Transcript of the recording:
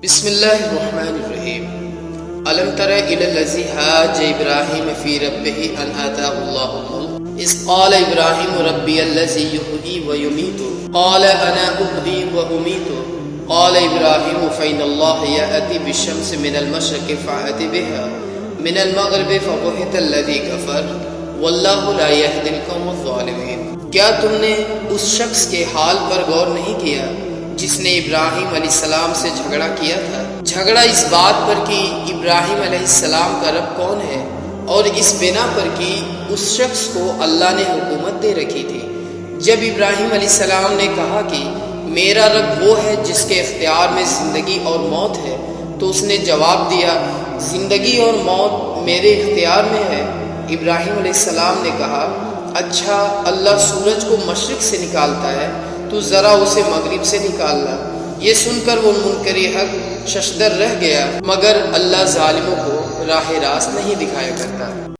بسم اللہ الرحمن الرحیم الم تر الی الذی حاج ابراہیم فی ربہ ان آتاہ اللہ الملک اذ قال ابراہیم ربی الذی یحیی ویمیت قال انا احیی وامیت قال ابراہیم فإن اللہ یأتی بالشمس من المشرق فأت بها من المغرب فبہت الذی کفر واللہ لا یہدی القوم الظالمین۔ کیا تم نے اس شخص کے حال پر غور نہیں کیا جس نے ابراہیم علیہ السلام سے جھگڑا کیا تھا؟ جھگڑا اس بات پر کہ ابراہیم علیہ السلام کا رب کون ہے، اور اس بنا پر کہ اس شخص کو اللہ نے حکومت دے رکھی تھی۔ جب ابراہیم علیہ السلام نے کہا کہ میرا رب وہ ہے جس کے اختیار میں زندگی اور موت ہے، تو اس نے جواب دیا زندگی اور موت میرے اختیار میں ہے۔ ابراہیم علیہ السلام نے کہا اچھا، اللہ سورج کو مشرق سے نکالتا ہے تو ذرا اسے مغرب سے نکالنا۔ یہ سن کر وہ منکر حق ششدر رہ گیا، مگر اللہ ظالموں کو راہ راست نہیں دکھایا کرتا۔